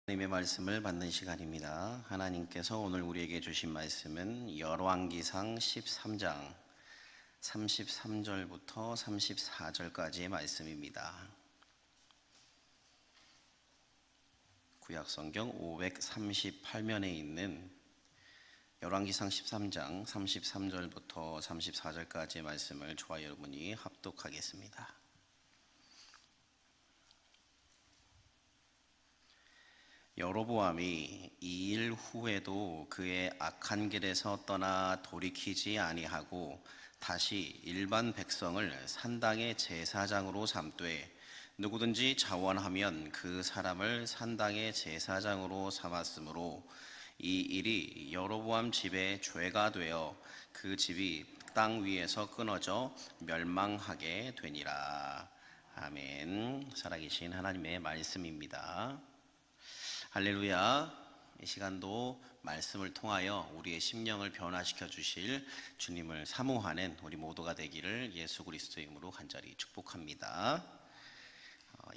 하나님의 말씀을 받는 시간입니다. 하나님께서 오늘 우리에게 주신 말씀은 열왕기상 13장 33절부터 34절까지의 말씀입니다. 구약성경 538면에 있는 열왕기상 13장 33절부터 34절까지의 말씀을 저와 여러분이 합독하겠습니다. 여로보암이 2일 후에도 그의 악한 길에서 떠나 돌이키지 아니하고 다시 일반 백성을 산당의 제사장으로 삼되 누구든지 자원하면 그 사람을 산당의 제사장으로 삼았으므로 이 일이 여로보암 집의 죄가 되어 그 집이 땅 위에서 끊어져 멸망하게 되니라. 아멘. 살아계신 하나님의 말씀입니다. 할렐루야. 이 시간도 말씀을 통하여 우리의 심령을 변화시켜 주실 주님을 사모하는 우리 모두가 되기를 예수 그리스도의 이름으로 간절히 축복합니다.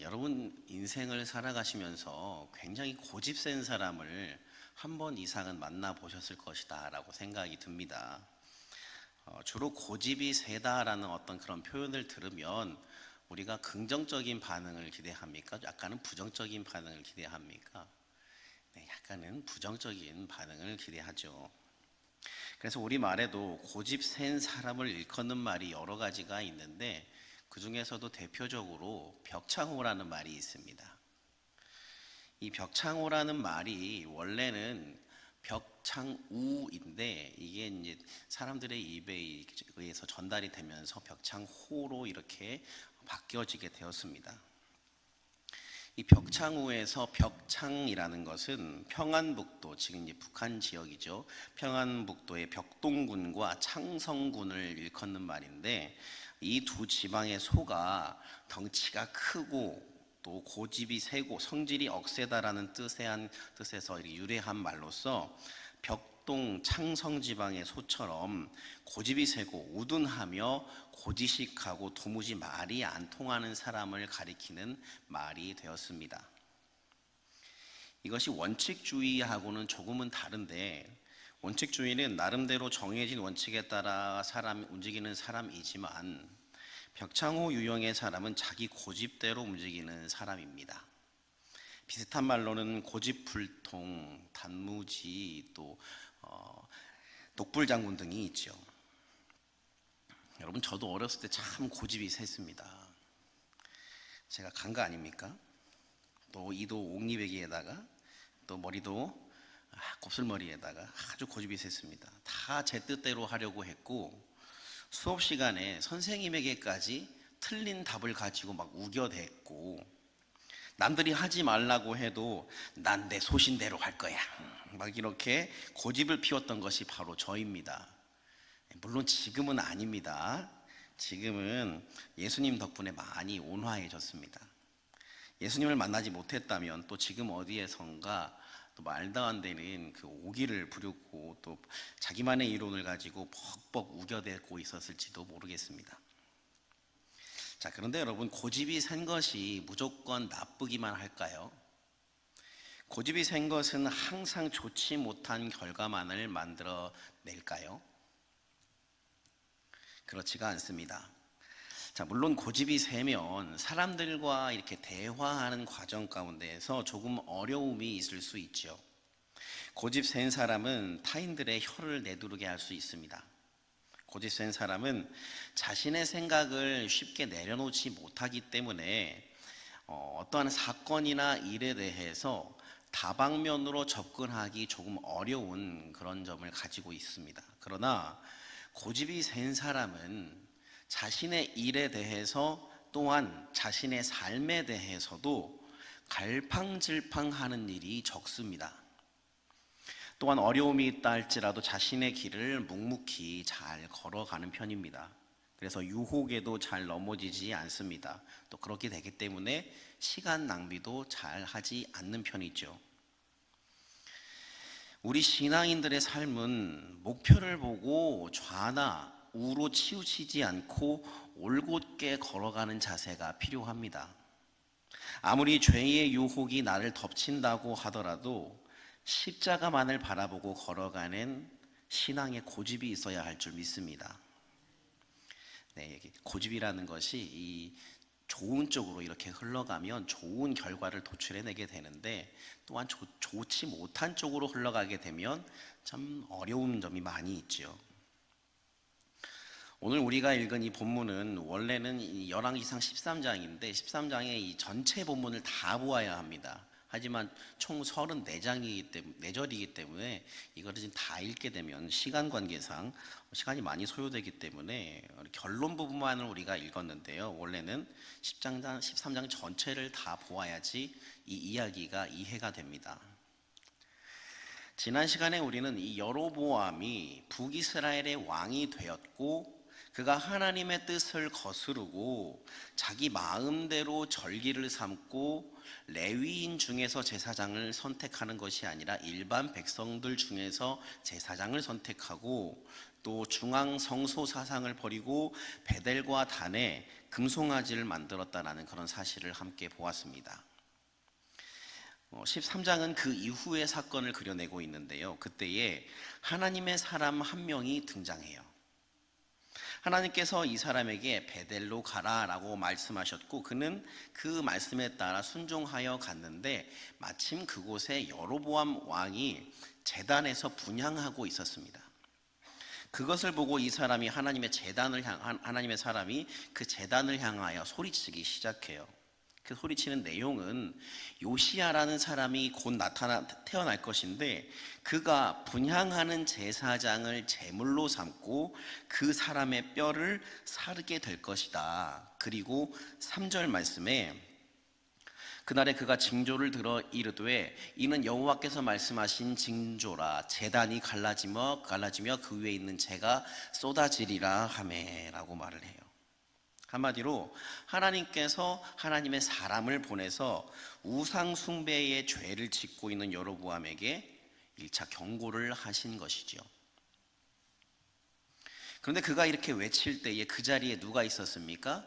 여러분 인생을 살아가시면서 굉장히 고집센 사람을 한 번 이상은 만나보셨을 것이다 라고 생각이 듭니다. 주로 고집이 세다라는 어떤 그런 표현을 들으면 우리가 긍정적인 반응을 기대합니까? 약간은 부정적인 반응을 기대합니까? 네, 약간은 부정적인 반응을 기대하죠. 그래서 우리말에도 고집 센 사람을 일컫는 말이 여러 가지가 있는데 그 중에서도 대표적으로 벽창호라는 말이 있습니다. 이 벽창호라는 말이 원래는 벽창우인데 이게 이제 사람들의 입에 의해서 전달이 되면서 벽창호로 이렇게 바뀌어지게 되었습니다. 이 벽창우에서 벽창이라는 것은 평안북도, 지금 이제 북한 지역이죠. 평안북도의 벽동군과 창성군을 일컫는 말인데 이 두 지방의 소가 덩치가 크고 또 고집이 세고 성질이 억세다라는 뜻에서 유래한 말로서 벽동 창성 지방의 소처럼 고집이 세고 우둔하며 고지식하고 도무지 말이 안 통하는 사람을 가리키는 말이 되었습니다. 이것이 원칙주의하고는 조금은 다른데 원칙주의는 나름대로 정해진 원칙에 따라 움직이는 사람이지만 벽창호 유형의 사람은 자기 고집대로 움직이는 사람입니다. 비슷한 말로는 고집불통, 단무지, 또 독불장군 등이 있죠. 여러분 저도 어렸을 때 참 고집이 셌습니다. 제가 간 거 아닙니까? 또 이도 옥리배기에다가 또 머리도 곱슬머리에다가 아주 고집이 셌습니다. 다 제 뜻대로 하려고 했고 수업 시간에 선생님에게까지 틀린 답을 가지고 막 우겨댔고 남들이 하지 말라고 해도 난 내 소신대로 할 거야 막 이렇게 고집을 피웠던 것이 바로 저입니다. 물론 지금은 아닙니다. 지금은 예수님 덕분에 많이 온화해졌습니다. 예수님을 만나지 못했다면 또 지금 어디에선가 또 말도 안 되는 그 오기를 부르고 또 자기만의 이론을 가지고 벅벅 우겨대고 있었을지도 모르겠습니다. 자, 그런데 여러분 고집이 센 것이 무조건 나쁘기만 할까요? 고집이 센 것은 항상 좋지 못한 결과만을 만들어낼까요? 그렇지가 않습니다. 자, 물론 고집이 세면 사람들과 이렇게 대화하는 과정 가운데에서 조금 어려움이 있을 수 있죠. 고집 센 사람은 타인들의 혀를 내두르게 할 수 있습니다. 고집 센 사람은 자신의 생각을 쉽게 내려놓지 못하기 때문에 어떠한 사건이나 일에 대해서 다방면으로 접근하기 조금 어려운 그런 점을 가지고 있습니다. 그러나 고집이 센 사람은 자신의 일에 대해서 또한 자신의 삶에 대해서도 갈팡질팡하는 일이 적습니다. 또한 어려움이 있다 할지라도 자신의 길을 묵묵히 잘 걸어가는 편입니다. 그래서 유혹에도 잘 넘어지지 않습니다. 또 그렇게 되기 때문에 시간 낭비도 잘 하지 않는 편이죠. 우리 신앙인들의 삶은 목표를 보고 좌나 우로 치우치지 않고 올곧게 걸어가는 자세가 필요합니다. 아무리 죄의 유혹이 나를 덮친다고 하더라도 십자가만을 바라보고 걸어가는 신앙의 고집이 있어야 할 줄 믿습니다. 네, 고집이라는 것이 이 좋은 쪽으로 이렇게 흘러가면 좋은 결과를 도출해내게 되는데, 또한 좋지 못한 쪽으로 흘러가게 되면 참 어려운 점이 많이 있죠. 오늘 우리가 읽은 이 본문은 원래는 열왕기상 13장인데 13장의 이 전체 본문을 다 보아야 합니다. 하지만 총 34절이기 때문에 이거를 지금 다 읽게 되면 시간 관계상 시간이 많이 소요되기 때문에 결론 부분만을 우리가 읽었는데요. 원래는 13장 전체를 다 보아야지 이 이야기가 이해가 됩니다. 지난 시간에 우리는 이 여로보암이 북이스라엘의 왕이 되었고, 그가 하나님의 뜻을 거스르고 자기 마음대로 절기를 삼고 레위인 중에서 제사장을 선택하는 것이 아니라 일반 백성들 중에서 제사장을 선택하고, 또 중앙 성소 사상을 버리고 베델과 단에 금송아지를 만들었다라는 그런 사실을 함께 보았습니다. 13장은 그 이후의 사건을 그려내고 있는데요. 그때에 하나님의 사람 한 명이 등장해요. 하나님께서 이 사람에게 베델로 가라라고 말씀하셨고, 그는 그 말씀에 따라 순종하여 갔는데 마침 그곳에 여로보암 왕이 제단에서 분향하고 있었습니다. 그것을 보고 이 사람이 하나님의 사람이 그 제단을 향하여 소리치기 시작해요. 그 소리치는 내용은 요시야라는 사람이 곧 태어날 것인데, 그가 분향하는 제사장을 제물로 삼고 그 사람의 뼈를 사르게 될 것이다. 그리고 3절 말씀에 그날에 그가 징조를 들어 이르되 이는 여호와께서 말씀하신 징조라, 제단이 갈라지며 그 위에 있는 재가 쏟아지리라 하매라고 말을 해요. 한마디로 하나님께서 하나님의 사람을 보내서 우상 숭배의 죄를 짓고 있는 여로보암에게 1차 경고를 하신 것이죠. 그런데 그가 이렇게 외칠 때에 그 자리에 누가 있었습니까?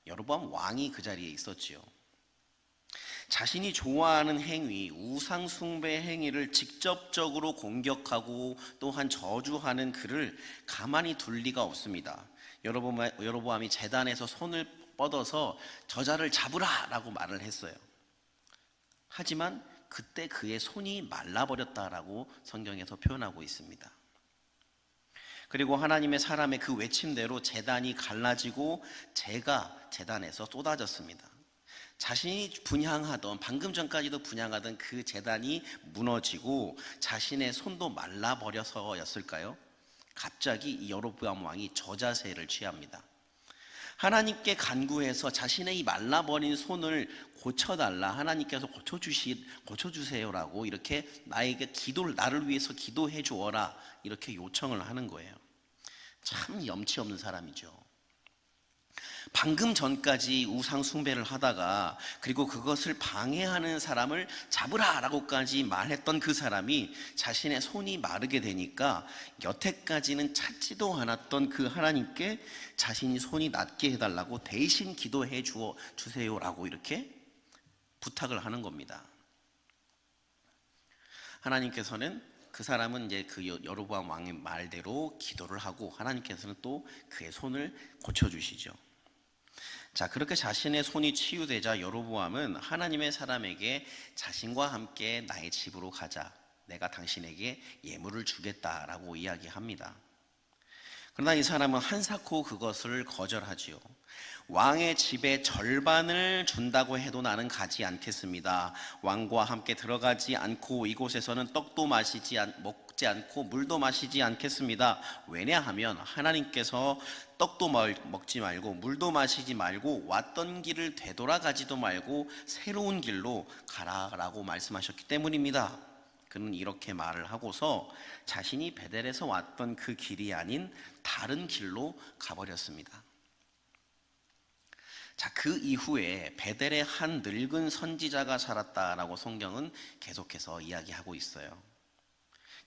여로보암 왕이 그 자리에 있었지요. 자신이 좋아하는 행위, 우상 숭배 행위를 직접적으로 공격하고 또한 저주하는 그를 가만히 둘 리가 없습니다. 여로보암이 제단에서 손을 뻗어서 저자를 잡으라 라고 말을 했어요. 하지만 그때 그의 손이 말라버렸다라고 성경에서 표현하고 있습니다. 그리고 하나님의 사람의 그 외침대로 제단이 갈라지고 재가 제단에서 쏟아졌습니다. 자신이 방금 전까지도 분향하던 그 제단이 무너지고 자신의 손도 말라버려서였을까요? 갑자기 이 여로보암 왕이 저자세를 취합니다. 하나님께 간구해서 자신의 이 말라버린 손을 고쳐달라, 하나님께서 고쳐주세요라고 이렇게 나를 위해서 기도해 주어라, 이렇게 요청을 하는 거예요. 참 염치 없는 사람이죠. 방금 전까지 우상 숭배를 하다가 그리고 그것을 방해하는 사람을 잡으라라고까지 말했던 그 사람이 자신의 손이 마르게 되니까 여태까지는 찾지도 않았던 그 하나님께 자신이 손이 낫게 해달라고 대신 기도해 주세요라고 이렇게 부탁을 하는 겁니다. 하나님께서는 그 사람은 이제 그 여로보암 왕의 말대로 기도를 하고 하나님께서는 또 그의 손을 고쳐주시죠. 자, 그렇게 자신의 손이 치유되자 여로보암은 하나님의 사람에게 자신과 함께 나의 집으로 가자, 내가 당신에게 예물을 주겠다라고 이야기합니다. 그러나 이 사람은 한사코 그것을 거절하지요. 왕의 집의 절반을 준다고 해도 나는 가지 않겠습니다. 왕과 함께 들어가지 않고 이곳에서는 떡도 먹지 않고 물도 마시지 않겠습니다. 왜냐하면 하나님께서 떡도 먹지 말고 물도 마시지 말고 왔던 길을 되돌아가지도 말고 새로운 길로 가라라고 말씀하셨기 때문입니다. 그는 이렇게 말을 하고서 자신이 베델에서 왔던 그 길이 아닌 다른 길로 가버렸습니다. 자, 그 이후에 베델에 한 늙은 선지자가 살았다라고 성경은 계속해서 이야기하고 있어요.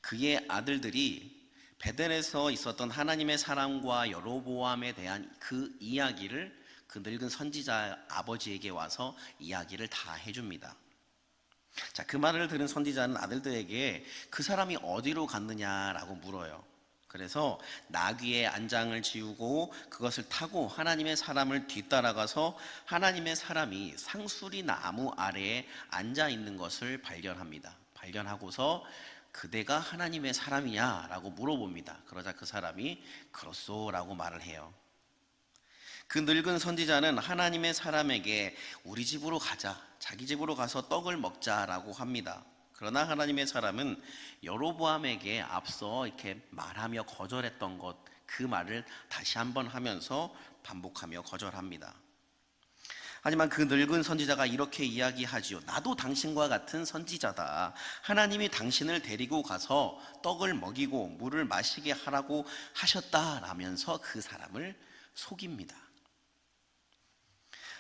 그의 아들들이 베델에서 있었던 하나님의 사람과 여로보암에 대한 그 이야기를 그 늙은 선지자 아버지에게 와서 이야기를 다 해줍니다. 자, 그 말을 들은 선지자는 아들들에게 그 사람이 어디로 갔느냐라고 물어요. 그래서 나귀의 안장을 지우고 그것을 타고 하나님의 사람을 뒤따라가서 하나님의 사람이 상수리 나무 아래에 앉아 있는 것을 발견합니다. 발견하고서 그대가 하나님의 사람이냐라고 물어봅니다. 그러자 그 사람이 그렇소라고 말을 해요. 그 늙은 선지자는 하나님의 사람에게 우리 집으로 가자, 자기 집으로 가서 떡을 먹자라고 합니다. 그러나 하나님의 사람은 여로보암에게 앞서 이렇게 말하며 거절했던 것, 그 말을 다시 한번 하면서 반복하며 거절합니다. 하지만 그 늙은 선지자가 이렇게 이야기하지요. 나도 당신과 같은 선지자다. 하나님이 당신을 데리고 가서 떡을 먹이고 물을 마시게 하라고 하셨다라면서 그 사람을 속입니다.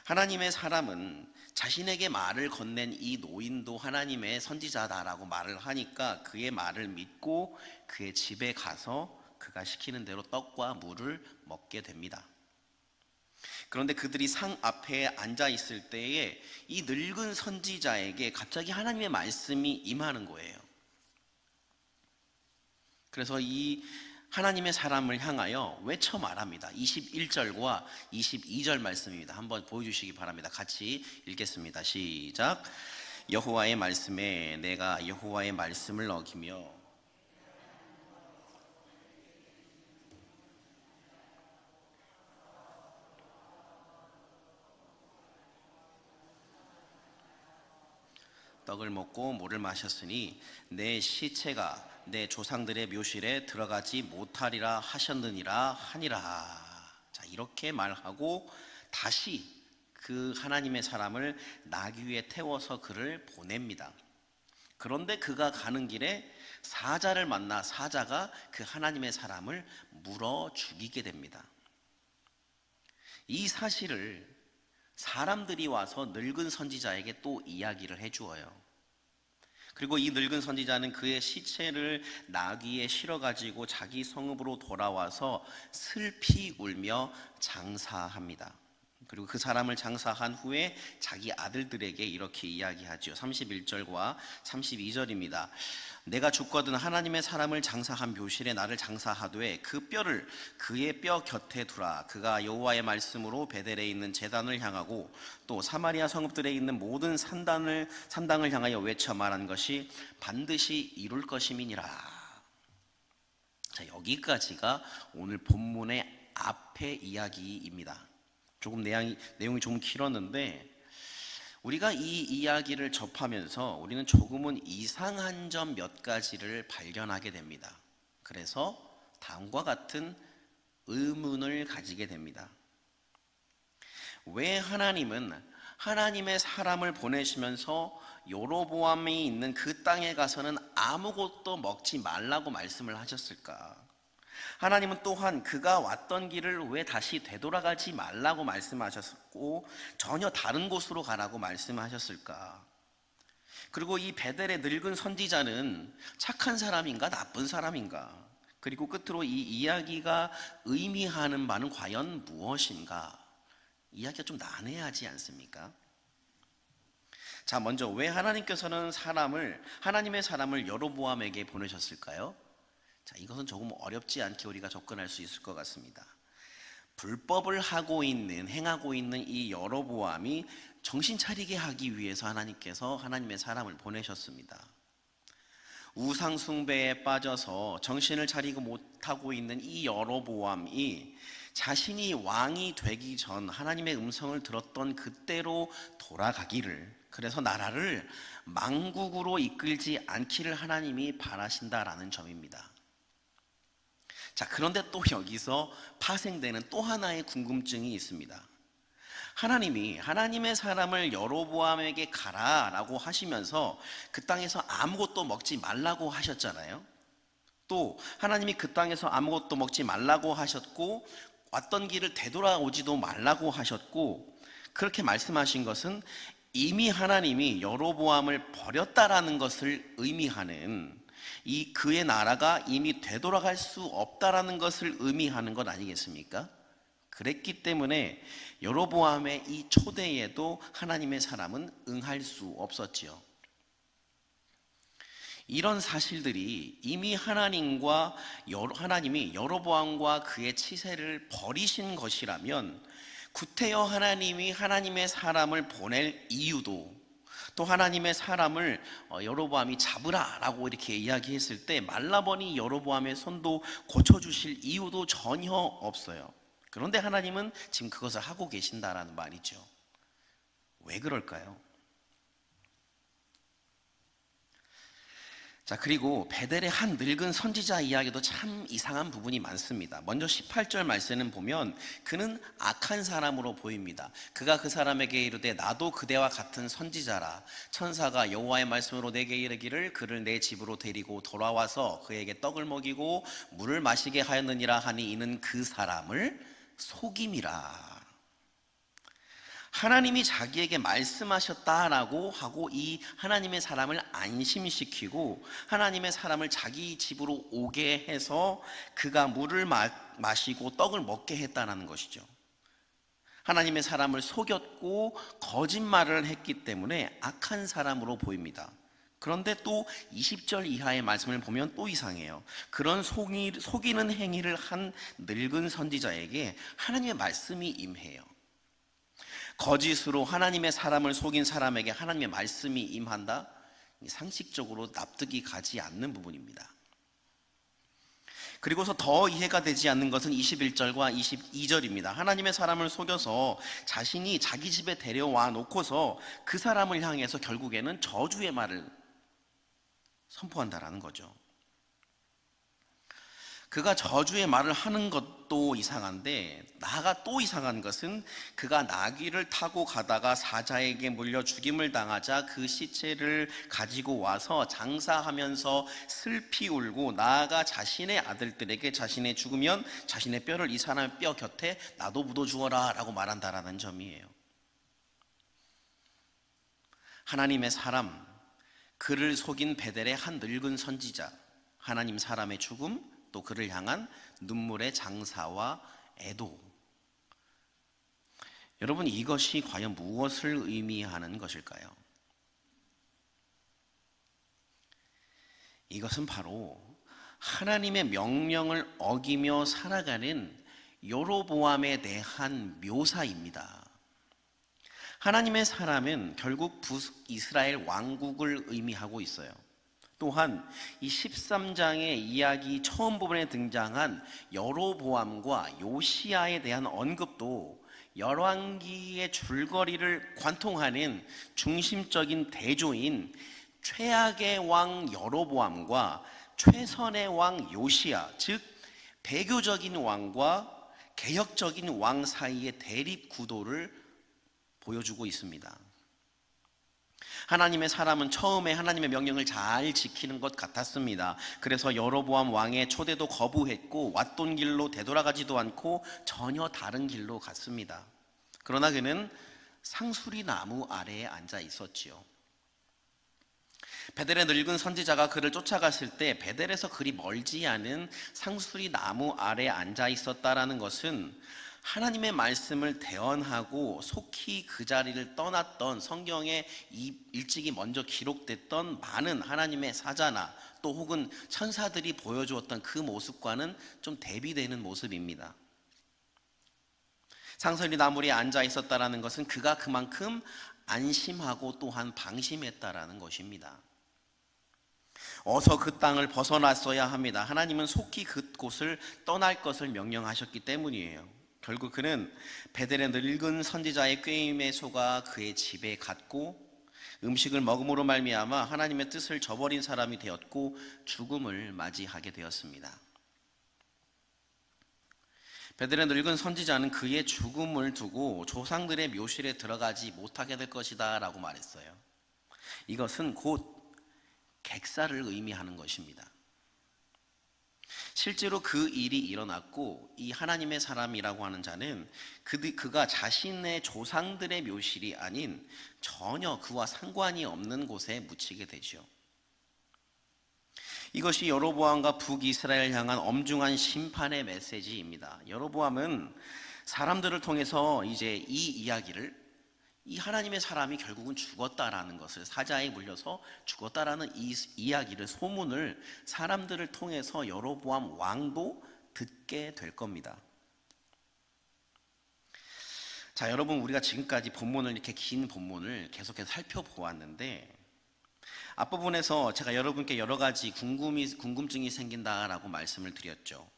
하나님의 사람은 자신에게 말을 건넨 이 노인도 하나님의 선지자다라고 말을 하니까 그의 말을 믿고 그의 집에 가서 그가 시키는 대로 떡과 물을 먹게 됩니다. 그런데 그들이 상 앞에 앉아 있을 때에 이 늙은 선지자에게 갑자기 하나님의 말씀이 임하는 거예요. 그래서 이 하나님의 사람을 향하여 외쳐 말합니다. 21절과 22절 말씀입니다. 한번 보여주시기 바랍니다. 같이 읽겠습니다. 시작. 여호와의 말씀에 내가 여호와의 말씀을 어기며 떡을 먹고 물을 마셨으니 내 시체가 내 조상들의 묘실에 들어가지 못하리라 하셨느니라 하니라. 자, 이렇게 말하고 다시 그 하나님의 사람을 나귀 위에 태워서 그를 보냅니다. 그런데 그가 가는 길에 사자를 만나 사자가 그 하나님의 사람을 물어 죽이게 됩니다. 이 사실을 사람들이 와서 늙은 선지자에게 또 이야기를 해주어요. 그리고 이 늙은 선지자는 그의 시체를 나귀에 실어가지고 자기 성읍으로 돌아와서 슬피 울며 장사합니다. 그리고 그 사람을 장사한 후에 자기 아들들에게 이렇게 이야기하죠. 31절과 32절입니다. 내가 죽거든 하나님의 사람을 장사한 묘실에 나를 장사하되 그 뼈를 그의 뼈 곁에 두라. 그가 여호와의 말씀으로 베델에 있는 제단을 향하고 또 사마리아 성읍들에 있는 모든 산당을 향하여 외쳐 말한 것이 반드시 이룰 것임이니라. 자, 여기까지가 오늘 본문의 앞의 이야기입니다. 조금 내용이 좀 길었는데 우리가 이 이야기를 접하면서 우리는 조금은 이상한 점 몇 가지를 발견하게 됩니다. 그래서 다음과 같은 의문을 가지게 됩니다. 왜 하나님은 하나님의 사람을 보내시면서 여로보암이 있는 그 땅에 가서는 아무것도 먹지 말라고 말씀을 하셨을까? 하나님은 또한 그가 왔던 길을 왜 다시 되돌아가지 말라고 말씀하셨고 전혀 다른 곳으로 가라고 말씀하셨을까? 그리고 이 베델의 늙은 선지자는 착한 사람인가 나쁜 사람인가? 그리고 끝으로 이 이야기가 의미하는 바는 과연 무엇인가? 이야기가 좀 난해하지 않습니까? 자, 먼저 왜 하나님께서는 하나님의 사람을 여로보암에게 보내셨을까요? 자, 이것은 조금 어렵지 않게 우리가 접근할 수 있을 것 같습니다. 불법을 행하고 있는 이 여로보암이 정신 차리게 하기 위해서 하나님께서 하나님의 사람을 보내셨습니다. 우상 숭배에 빠져서 정신을 차리고 못하고 있는 이 여로보암이 자신이 왕이 되기 전 하나님의 음성을 들었던 그때로 돌아가기를, 그래서 나라를 망국으로 이끌지 않기를 하나님이 바라신다라는 점입니다. 자, 그런데 또 여기서 파생되는 또 하나의 궁금증이 있습니다. 하나님이 하나님의 사람을 여로보암에게 가라라고 하시면서 그 땅에서 아무것도 먹지 말라고 하셨잖아요. 또 하나님이 그 땅에서 아무것도 먹지 말라고 하셨고 왔던 길을 되돌아오지도 말라고 하셨고, 그렇게 말씀하신 것은 이미 하나님이 여로보암을 버렸다라는 것을 의미하는, 이 그의 나라가 이미 되돌아갈 수 없다라는 것을 의미하는 것 아니겠습니까? 그랬기 때문에 여로보암의 이 초대에도 하나님의 사람은 응할 수 없었지요. 이런 사실들이 이미 하나님이 여로보암과 그의 치세를 버리신 것이라면 구태여 하나님이 하나님의 사람을 보낼 이유도, 또 하나님의 사람을 여로보암이 잡으라라고 이렇게 이야기했을 때 말라버니 여로보암의 손도 고쳐주실 이유도 전혀 없어요. 그런데 하나님은 지금 그것을 하고 계신다라는 말이죠. 왜 그럴까요? 자, 그리고 베델의 한 늙은 선지자 이야기도 참 이상한 부분이 많습니다. 먼저 18절 말씀을 보면 그는 악한 사람으로 보입니다. 그가 그 사람에게 이르되 나도 그대와 같은 선지자라. 천사가 여호와의 말씀으로 내게 이르기를 그를 내 집으로 데리고 돌아와서 그에게 떡을 먹이고 물을 마시게 하였느니라 하니 이는 그 사람을 속임이라. 하나님이 자기에게 말씀하셨다라고 하고 이 하나님의 사람을 안심시키고 하나님의 사람을 자기 집으로 오게 해서 그가 물을 마시고 떡을 먹게 했다는 것이죠. 하나님의 사람을 속였고 거짓말을 했기 때문에 악한 사람으로 보입니다. 그런데 또 20절 이하의 말씀을 보면 또 이상해요. 그런 속이는 행위를 한 늙은 선지자에게 하나님의 말씀이 임해요. 거짓으로 하나님의 사람을 속인 사람에게 하나님의 말씀이 임한다? 상식적으로 납득이 가지 않는 부분입니다. 그리고서 더 이해가 되지 않는 것은 21절과 22절입니다. 하나님의 사람을 속여서 자신이 자기 집에 데려와 놓고서 그 사람을 향해서 결국에는 저주의 말을 선포한다라는 거죠. 그가 저주의 말을 하는 것도 이상한데 나아가 또 이상한 것은 그가 나귀를 타고 가다가 사자에게 물려 죽임을 당하자 그 시체를 가지고 와서 장사하면서 슬피 울고 나아가 자신의 아들들에게 자신의 죽으면 자신의 뼈를 이 사람의 뼈 곁에 나도 묻어주어라 라고 말한다라는 점이에요. 하나님의 사람, 그를 속인 베델의 한 늙은 선지자, 하나님 사람의 죽음, 또 그를 향한 눈물의 장사와 애도. 여러분, 이것이 과연 무엇을 의미하는 것일까요? 이것은 바로 하나님의 명령을 어기며 살아가는 여로보암에 대한 묘사입니다. 하나님의 사람은 결국 북이스라엘 왕국을 의미하고 있어요. 또한 이 13장의 이야기 처음 부분에 등장한 여로보암과 요시야에 대한 언급도 열왕기의 줄거리를 관통하는 중심적인 대조인 최악의 왕 여로보암과 최선의 왕 요시야, 즉 배교적인 왕과 개혁적인 왕 사이의 대립 구도를 보여주고 있습니다. 하나님의 사람은 처음에 하나님의 명령을 잘 지키는 것 같았습니다. 그래서 여로보암 왕의 초대도 거부했고 왔던 길로 되돌아가지도 않고 전혀 다른 길로 갔습니다. 그러나 그는 상수리 나무 아래에 앉아 있었지요. 베델의 늙은 선지자가 그를 쫓아갔을 때 베델에서 그리 멀지 않은 상수리 나무 아래에 앉아 있었다라는 것은 하나님의 말씀을 대언하고 속히 그 자리를 떠났던 성경에 일찍이 먼저 기록됐던 많은 하나님의 사자나 또 혹은 천사들이 보여주었던 그 모습과는 좀 대비되는 모습입니다. 상수리 나무에 앉아 있었다라는 것은 그가 그만큼 안심하고 또한 방심했다라는 것입니다. 어서 그 땅을 벗어났어야 합니다. 하나님은 속히 그곳을 떠날 것을 명령하셨기 때문이에요. 결국 그는 베델의 늙은 선지자의 꾀임에 속아 그의 집에 갔고 음식을 먹음으로 말미암아 하나님의 뜻을 저버린 사람이 되었고 죽음을 맞이하게 되었습니다. 베델의 늙은 선지자는 그의 죽음을 두고 조상들의 묘실에 들어가지 못하게 될 것이다 라고 말했어요. 이것은 곧 객사를 의미하는 것입니다. 실제로 그 일이 일어났고 이 하나님의 사람이라고 하는 자는 그가 자신의 조상들의 묘실이 아닌 전혀 그와 상관이 없는 곳에 묻히게 되죠. 이것이 여로보암과 북이스라엘 향한 엄중한 심판의 메시지입니다. 여로보암은 사람들을 통해서 이제 이 이야기를, 이 하나님의 사람이 결국은 죽었다라는 것을, 사자에 물려서 죽었다라는 이 이야기를, 소문을 사람들을 통해서 여로보암 왕도 듣게 될 겁니다. 자, 여러분, 우리가 지금까지 본문을, 이렇게 긴 본문을 계속해서 살펴보았는데, 앞부분에서 제가 여러분께 여러 가지 궁금증이 생긴다라고 말씀을 드렸죠.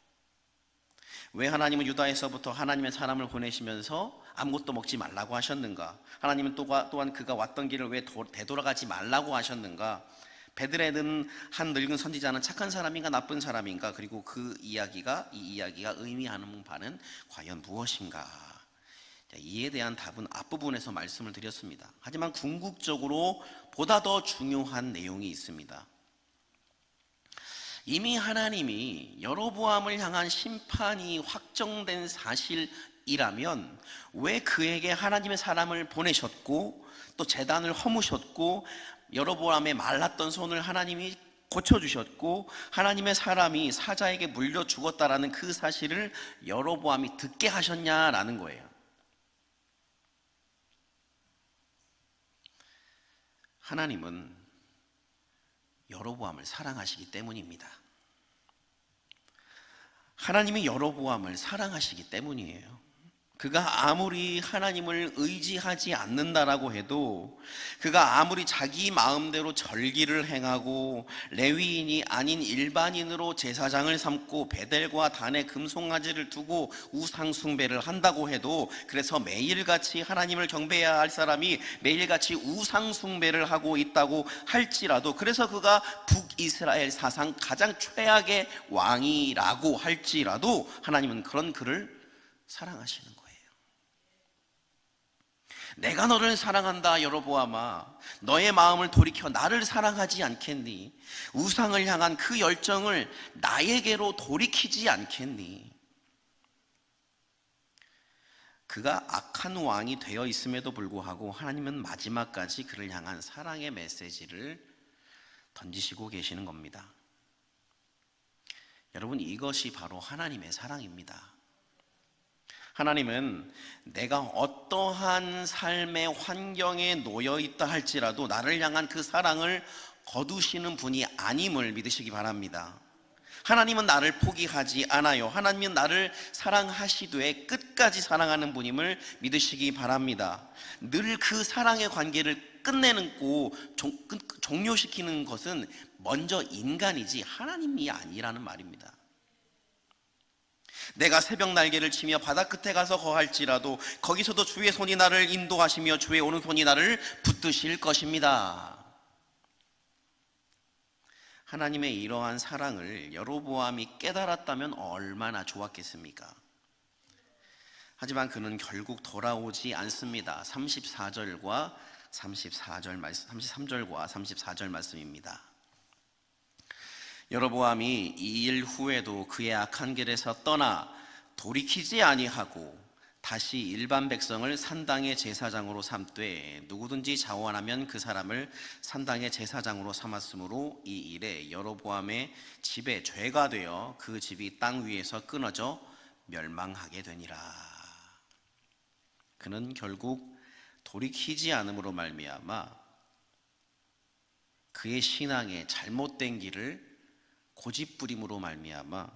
왜 하나님은 유다에서부터 하나님의 사람을 보내시면서 아무것도 먹지 말라고 하셨는가? 하나님은 또한 그가 왔던 길을 왜 되돌아가지 말라고 하셨는가? 베들레헴은 한 늙은 선지자는 착한 사람인가 나쁜 사람인가? 그리고 이 이야기가 의미하는 바는 과연 무엇인가? 이에 대한 답은 앞부분에서 말씀을 드렸습니다. 하지만 궁극적으로 보다 더 중요한 내용이 있습니다. 이미 하나님이 여로보암을 향한 심판이 확정된 사실이라면 왜 그에게 하나님의 사람을 보내셨고 또 제단을 허무셨고 여로보암의 말랐던 손을 하나님이 고쳐주셨고 하나님의 사람이 사자에게 물려 죽었다라는 그 사실을 여로보암이 듣게 하셨냐라는 거예요. 하나님은 여로보암을 사랑하시기 때문입니다. 하나님이 여로보암을 사랑하시기 때문이에요. 그가 아무리 하나님을 의지하지 않는다라고 해도, 그가 아무리 자기 마음대로 절기를 행하고 레위인이 아닌 일반인으로 제사장을 삼고 베델과 단에 금송아지를 두고 우상 숭배를 한다고 해도, 그래서 매일같이 하나님을 경배해야 할 사람이 매일같이 우상 숭배를 하고 있다고 할지라도, 그래서 그가 북이스라엘 사상 가장 최악의 왕이라고 할지라도 하나님은 그런 그를 사랑하시는 거예요. 내가 너를 사랑한다 여로보암아, 너의 마음을 돌이켜 나를 사랑하지 않겠니? 우상을 향한 그 열정을 나에게로 돌이키지 않겠니? 그가 악한 왕이 되어 있음에도 불구하고 하나님은 마지막까지 그를 향한 사랑의 메시지를 던지시고 계시는 겁니다. 여러분, 이것이 바로 하나님의 사랑입니다. 하나님은 내가 어떠한 삶의 환경에 놓여 있다 할지라도 나를 향한 그 사랑을 거두시는 분이 아님을 믿으시기 바랍니다. 하나님은 나를 포기하지 않아요. 하나님은 나를 사랑하시되 끝까지 사랑하는 분임을 믿으시기 바랍니다. 늘 그 사랑의 관계를 끝내고 종료시키는 것은 먼저 인간이지 하나님이 아니라는 말입니다. 내가 새벽 날개를 치며 바다 끝에 가서 거할지라도 거기서도 주의 손이 나를 인도하시며 주의 오른손이 나를 붙드실 것입니다. 하나님의 이러한 사랑을 여로보암이 깨달았다면 얼마나 좋았겠습니까? 하지만 그는 결국 돌아오지 않습니다. 33절과 34절 말씀입니다. 여로보암이 이 일 후에도 그의 악한 길에서 떠나 돌이키지 아니하고 다시 일반 백성을 산당의 제사장으로 삼되 누구든지 자원하면 그 사람을 산당의 제사장으로 삼았으므로 이 일에 여로보암의 집에 죄가 되어 그 집이 땅 위에서 끊어져 멸망하게 되니라. 그는 결국 돌이키지 않음으로 말미암아 그의 신앙의 잘못된 길을 고집부림으로 말미암아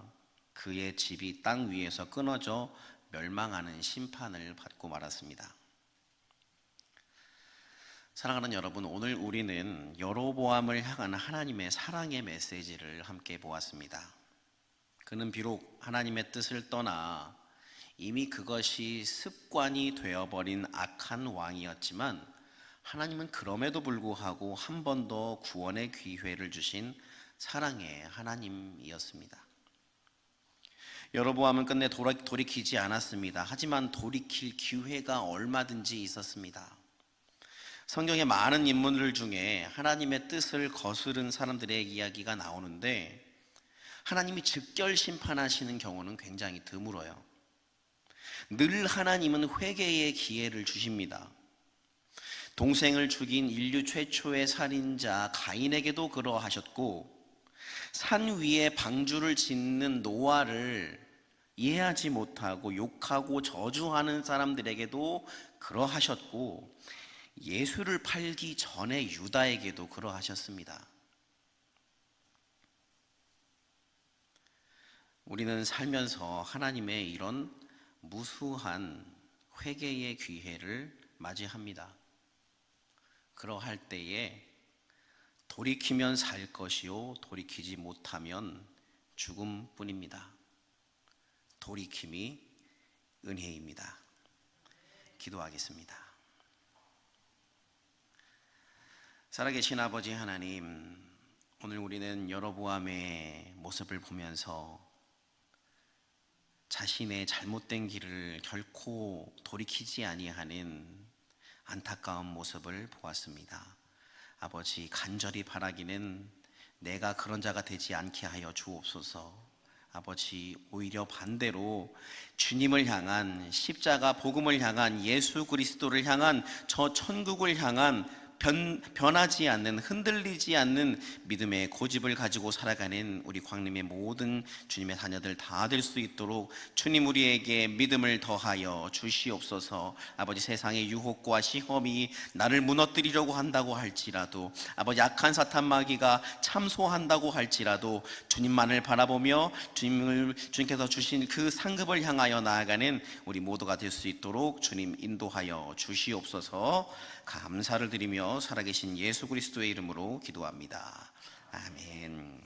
그의 집이 땅 위에서 끊어져 멸망하는 심판을 받고 말았습니다. 사랑하는 여러분, 오늘 우리는 여로보암을 향한 하나님의 사랑의 메시지를 함께 보았습니다. 그는 비록 하나님의 뜻을 떠나 이미 그것이 습관이 되어버린 악한 왕이었지만 하나님은 그럼에도 불구하고 한 번 더 구원의 기회를 주신 사랑의 하나님이었습니다. 여로보암은 끝내 돌이키지 않았습니다. 하지만 돌이킬 기회가 얼마든지 있었습니다. 성경의 많은 인물들 중에 하나님의 뜻을 거스른 사람들의 이야기가 나오는데 하나님이 즉결 심판하시는 경우는 굉장히 드물어요. 늘 하나님은 회개의 기회를 주십니다. 동생을 죽인 인류 최초의 살인자 가인에게도 그러하셨고 산 위에 방주를 짓는 노아를 이해하지 못하고 욕하고 저주하는 사람들에게도 그러하셨고 예수를 팔기 전에 유다에게도 그러하셨습니다. 우리는 살면서 하나님의 이런 무수한 회개의 기회를 맞이합니다. 그러할 때에 돌이키면 살 것이요 돌이키지 못하면 죽음뿐입니다. 돌이킴이 은혜입니다. 기도하겠습니다. 살아계신 아버지 하나님, 오늘 우리는 여로보암의 모습을 보면서 자신의 잘못된 길을 결코 돌이키지 아니하는 안타까운 모습을 보았습니다. 아버지, 간절히 바라기는 내가 그런 자가 되지 않게 하여 주옵소서. 아버지, 오히려 반대로 주님을 향한 십자가 복음을 향한 예수 그리스도를 향한 저 천국을 향한 변하지 않는, 흔들리지 않는 믿음의 고집을 가지고 살아가는 우리 광림의 모든 주님의 자녀들 다 될 수 있도록 주님 우리에게 믿음을 더하여 주시옵소서. 아버지, 세상의 유혹과 시험이 나를 무너뜨리려고 한다고 할지라도, 아버지 악한 사탄 마귀가 참소한다고 할지라도 주님만을 바라보며 주님께서 주신 그 상급을 향하여 나아가는 우리 모두가 될 수 있도록 주님 인도하여 주시옵소서. 감사를 드리며 살아계신 예수 그리스도의 이름으로 기도합니다. 아멘.